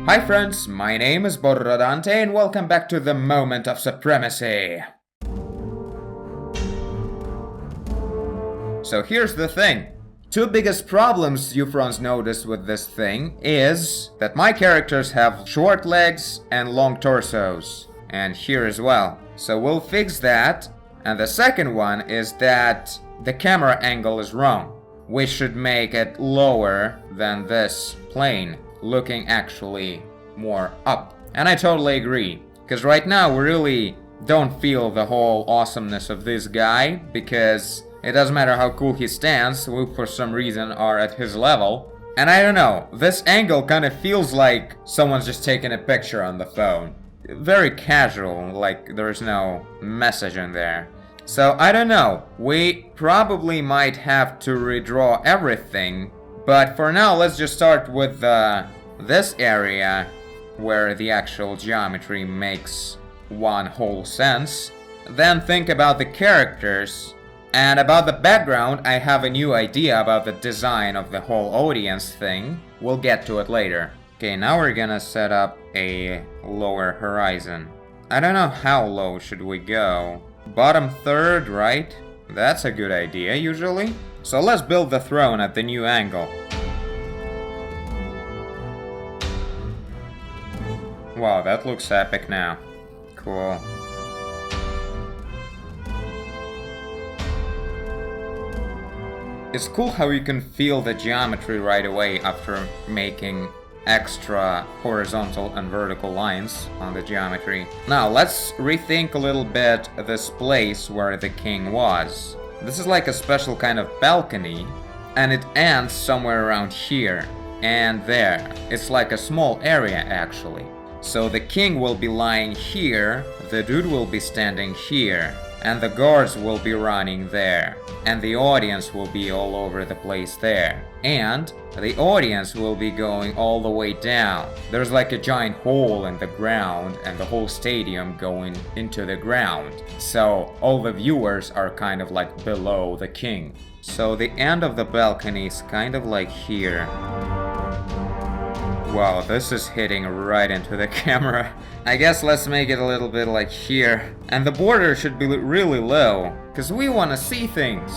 Hi friends, my name is Borrodante and welcome back to the Moment of Supremacy. So here's the thing. Two biggest problems you fronts notice with this thing is that my characters have short legs and long torsos. And here as well. So we'll fix that. And the second one is that the camera angle is wrong. We should make it lower than this plane, looking actually more up. And I totally agree, because right now we really don't feel the whole awesomeness of this guy, because it doesn't matter how cool he stands, we for some reason are at his level. And I don't know, this angle kind of feels like someone's just taking a picture on the phone. Very casual, like there's no message in there. So I don't know, we probably might have to redraw everything, but for now let's just start with this area where the actual geometry makes one whole sense. Then think about the characters, and about the background I have a new idea about the design of the whole audience thing. We'll get to it later. Okay, now we're gonna set up a lower horizon. I don't know how low should we go. Bottom third, right? That's a good idea, usually. So let's build the throne at the new angle. Wow, that looks epic now. Cool. It's cool how you can feel the geometry right away after making extra horizontal and vertical lines on the geometry. Now let's rethink a little bit this place where the king was. This is like a special kind of balcony, and it ends somewhere around here and there. It's like a small area actually. So the king will be lying here, the dude will be standing here, and the guards will be running there, and the audience will be all over the place there, and the audience will be going all the way down. There's like a giant hole in the ground and the whole stadium going into the ground, so all the viewers are kind of like below the king. So the end of the balcony is kind of like here. Wow, this is hitting right into the camera. I guess let's make it a little bit like here. And the border should be really low, because we want to see things.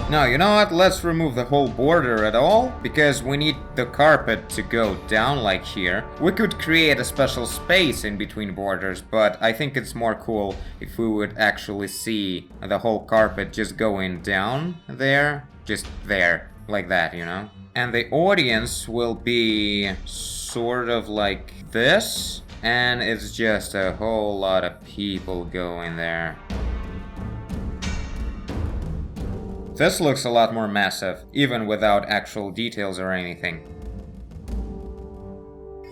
Now, you know what? Let's remove the whole border at all, because we need the carpet to go down like here. We could create a special space in between borders, but I think it's more cool if we would actually see the whole carpet just going down there. Just there, like that, you know? And the audience will be sort of like this, and it's just a whole lot of people going there. This looks a lot more massive, even without actual details or anything.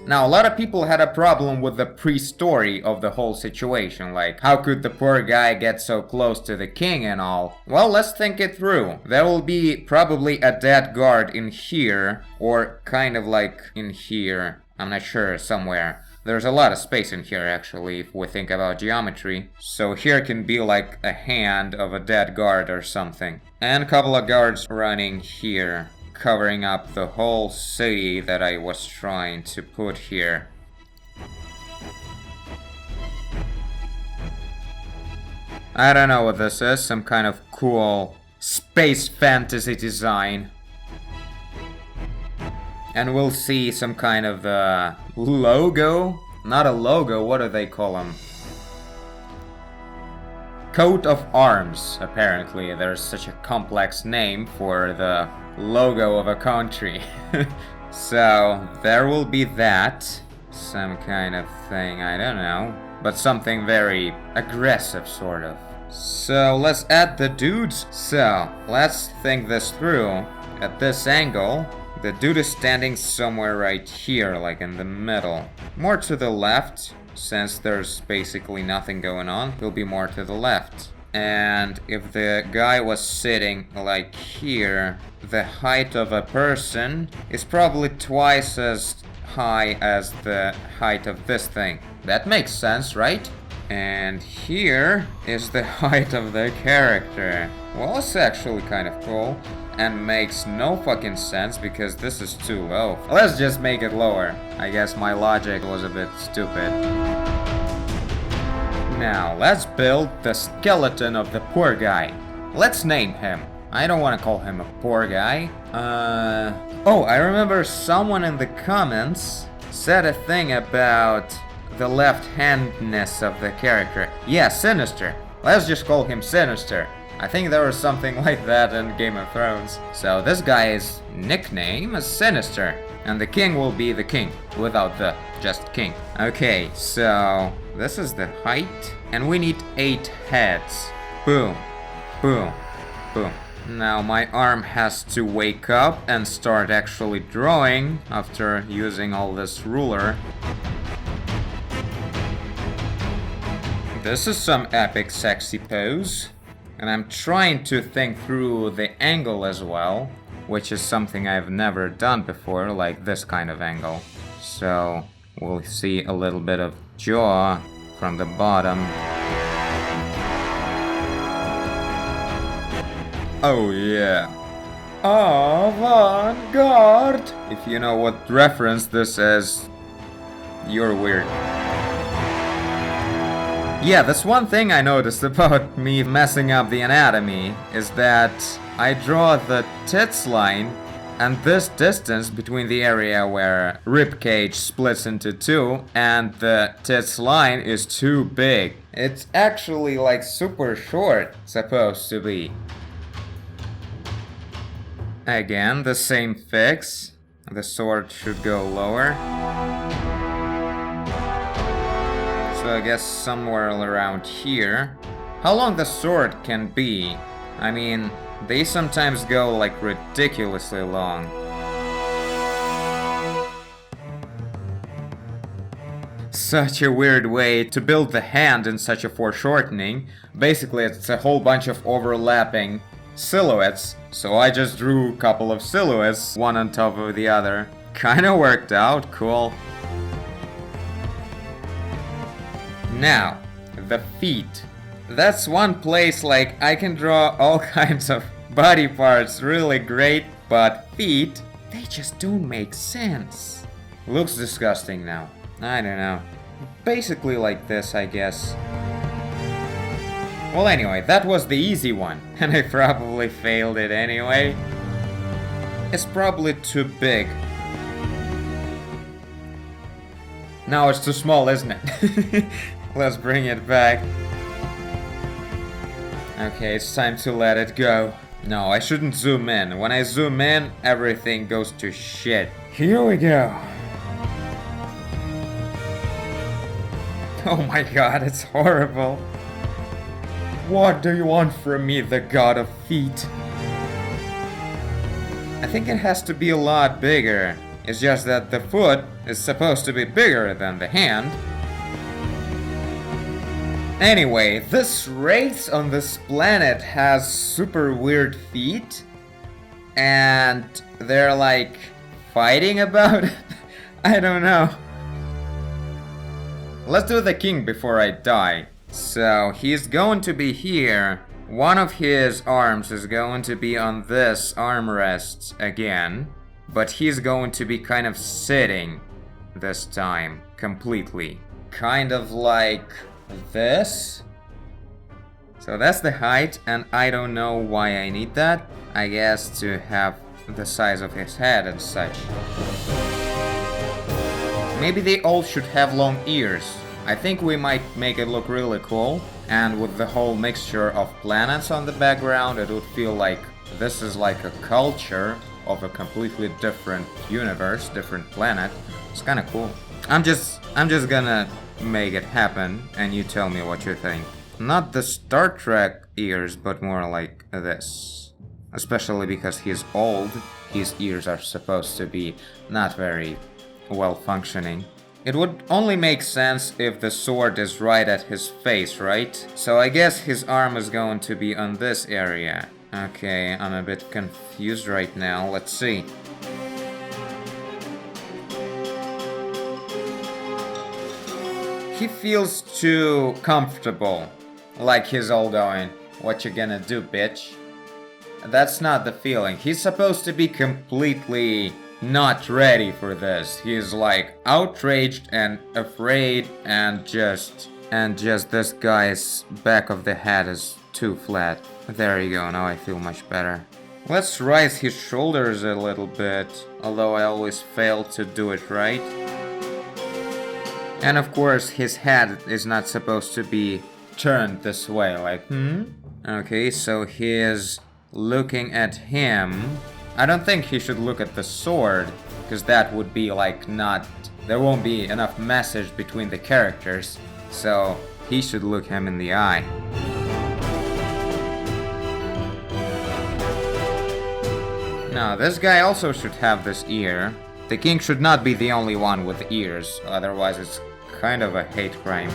Now, a lot of people had a problem with the pre-story of the whole situation, like, how could the poor guy get so close to the king and all? Well, let's think it through. There will be probably a dead guard in here, or kind of like in here. I'm not sure, somewhere. There's a lot of space in here, actually, if we think about geometry. So here can be like a hand of a dead guard or something. And a couple of guards running here, covering up the whole city that I was trying to put here. I don't know what this is, some kind of cool space fantasy design. And we'll see some kind of logo? Not a logo, what do they call them? Coat of arms, apparently. There's such a complex name for the logo of a country. So, there will be that. Some kind of thing, I don't know. But something very aggressive, sort of. So, let's add the dudes. So, let's think this through. At this angle, the dude is standing somewhere right here, like in the middle. More to the left, since there's basically nothing going on, he'll be more to the left. And if the guy was sitting like here, the height of a person is probably twice as high as the height of this thing. That makes sense, right? And here is the height of the character. Well, it's actually kind of cool. and makes no fucking sense because this is too low. Let's just make it lower. I guess my logic was a bit stupid. Now, let's build the skeleton of the poor guy. Let's name him. I don't want to call him a poor guy. Oh, I remember someone in the comments said a thing about the left-handedness of the character. Yeah, Sinister. Let's just call him Sinister. I think there was something like that in Game of Thrones. So this guy's nickname is Sinister. And the king will be the king, without the, just king. Okay, so this is the height. And we need 8 heads. Boom, boom, boom. Now my arm has to wake up and start actually drawing after using all this ruler. This is some epic sexy pose. And I'm trying to think through the angle as well, which is something I've never done before, like this kind of angle. So we'll see a little bit of jaw from the bottom. Oh yeah. Avant-garde! If you know what reference this is, you're weird. Yeah, that's one thing I noticed about me messing up the anatomy, is that I draw the tits line, and this distance between the area where ribcage splits into 2 and the tits line is too big. It's actually like super short, supposed to be. Again, the same fix. The sword should go lower. So I guess somewhere around here. How long the sword can be? I mean, they sometimes go like ridiculously long. Such a weird way to build the hand in such a foreshortening. Basically, it's a whole bunch of overlapping silhouettes. So I just drew a couple of silhouettes, one on top of the other. Kinda worked out, cool. Now, the feet. That's one place like I can draw all kinds of body parts really great, but feet, they just don't make sense. Looks disgusting now. I don't know. Basically like this, I guess. Well, anyway, that was the easy one, and I probably failed it anyway. It's probably too big. No, it's too small, isn't it? Let's bring it back. Okay, it's time to let it go. No, I shouldn't zoom in. When I zoom in, everything goes to shit. Here we go. Oh my god, it's horrible. What do you want from me, the god of feet? I think it has to be a lot bigger. It's just that the foot is supposed to be bigger than the hand. Anyway, this race on this planet has super weird feet. And they're like fighting about it? I don't know. Let's do the king before I die. So he's going to be here. One of his arms is going to be on this armrest again. But he's going to be kind of sitting this time completely. Kind of like this. So that's the height, and I don't know why I need that. I guess to have the size of his head and such. Maybe they all should have long ears. I think we might make it look really cool. And with the whole mixture of planets on the background, it would feel like this is like a culture of a completely different universe, different planet. It's kind of cool. I'm just gonna make it happen, and you tell me what you think. Not the Star Trek ears, but more like this. Especially because he's old, his ears are supposed to be not very well functioning. It would only make sense if the sword is right at his face, right? So I guess his arm is going to be on this area. Okay, I'm a bit confused right now. Let's see. He feels too comfortable. Like he's all going, "What you gonna do, bitch?" That's not the feeling. He's supposed to be completely not ready for this. He's like outraged and afraid and just this guy's back of the head is too flat. There you go, now I feel much better. Let's raise his shoulders a little bit, although I always fail to do it right. And of course his head is not supposed to be turned this way, like, Okay, so he is looking at him. I don't think he should look at the sword, because that would be like not... There won't be enough message between the characters, so he should look him in the eye. Now, this guy also should have this ear. The king should not be the only one with ears, otherwise it's kind of a hate crime.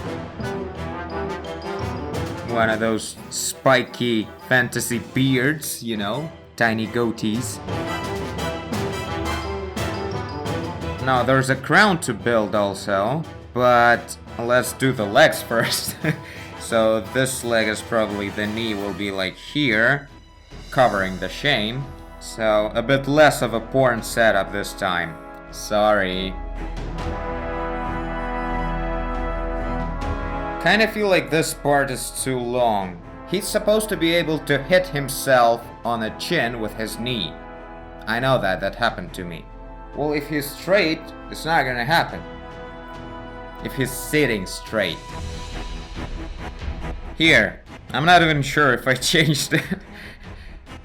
One of those spiky fantasy beards, you know, tiny goatees. Now there's a crown to build also, but let's do the legs first. So this leg is probably, the knee will be like here, covering the shame. So a bit less of a porn setup this time. Sorry. Kinda feel like this part is too long. He's supposed to be able to hit himself on the chin with his knee. I know that happened to me. Well, if he's straight, it's not gonna happen. If he's sitting straight. Here, I'm not even sure if I changed it.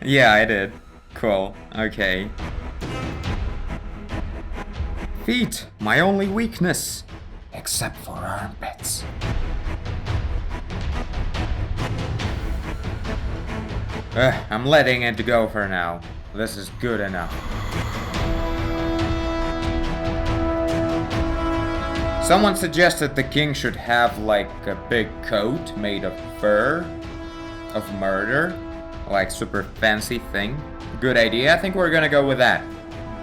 Yeah, I did. Cool, okay. Feet, my only weakness. Except for armpits. I'm letting it go for now. This is good enough. Someone suggested the king should have like a big coat made of fur, of murder, like super fancy thing. Good idea, I think we're gonna go with that.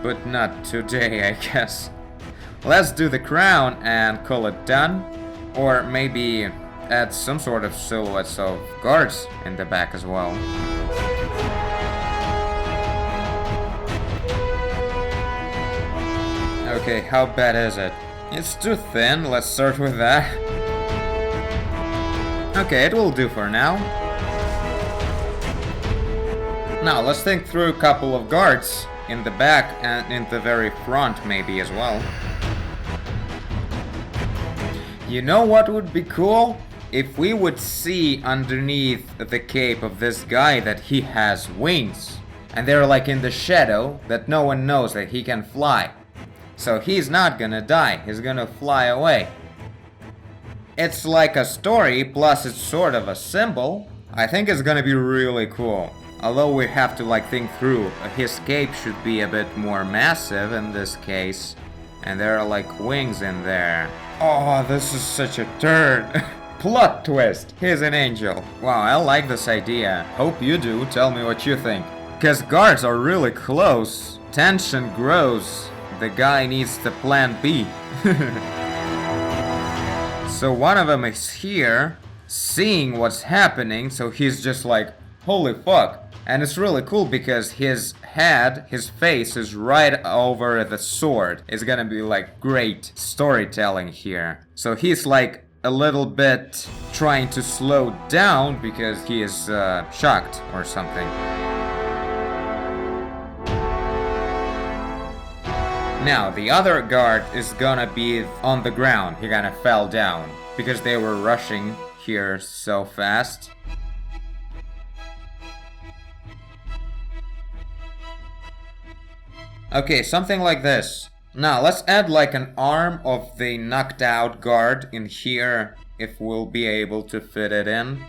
But not today, I guess. Let's do the crown and call it done. Or maybe add some sort of silhouettes of guards in the back as well. Okay, how bad is it? It's too thin, let's start with that. Okay, it will do for now. Now, let's think through a couple of guards in the back and in the very front maybe as well. You know what would be cool? If we would see underneath the cape of this guy that he has wings. And they're like in the shadow that no one knows that he can fly. So he's not gonna die, he's gonna fly away. It's like a story, plus it's sort of a symbol. I think it's gonna be really cool. Although we have to like think through, his cape should be a bit more massive in this case. And there are like wings in there. Oh, this is such a turn. Plot twist, he's an angel. Wow, I like this idea. Hope you do, tell me what you think. Cause guards are really close. Tension grows. The guy needs the plan B. So one of them is here, seeing what's happening, so he's just like, holy fuck. And it's really cool because his head, his face is right over the sword. It's gonna be like great storytelling here. So he's like a little bit trying to slow down because he is shocked or something. Now, the other guard is gonna be on the ground. He gonna fell down because they were rushing here so fast. Okay, something like this. Now, let's add like an arm of the knocked out guard in here, if we'll be able to fit it in.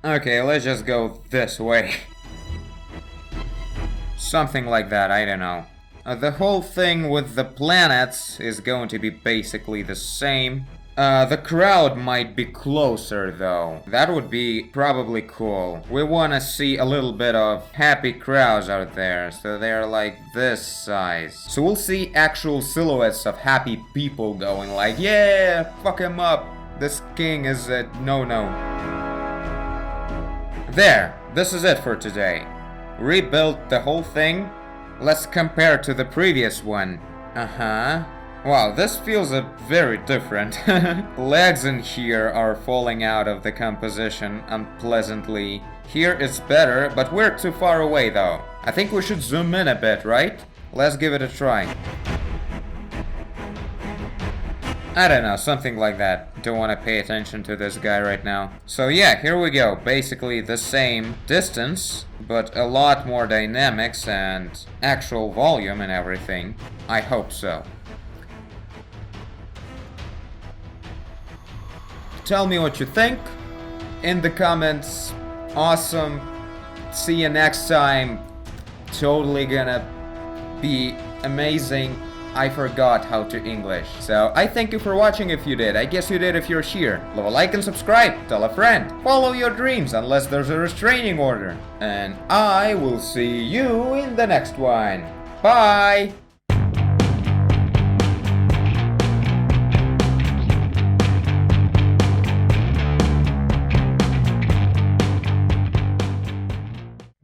Okay, let's just go this way. Something like that, I don't know. The whole thing with the planets is going to be basically the same. The crowd might be closer though. That would be probably cool. We want to see a little bit of happy crowds out there, so they're like this size. So we'll see actual silhouettes of happy people going like, yeah, fuck him up. This king is a no-no. There, this is it for today. Rebuilt the whole thing. Let's compare to the previous one. Uh-huh. Wow, this feels very different. Legs in here are falling out of the composition unpleasantly. Here it's better, but we're too far away though. I think we should zoom in a bit, right? Let's give it a try. I don't know, something like that. Don't want to pay attention to this guy right now. So yeah, here we go. Basically the same distance, but a lot more dynamics and actual volume and everything. I hope so. Tell me what you think in the comments. Awesome. See you next time. Totally gonna be amazing. I forgot how to English. So I thank you for watching if you did. I guess you did if you're here. Leave a like and subscribe. Tell a friend. Follow your dreams unless there's a restraining order. And I will see you in the next one. Bye!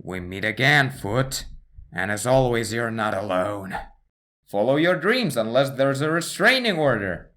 We meet again, Foot. And as always, you're not alone. Follow your dreams unless there's a restraining order.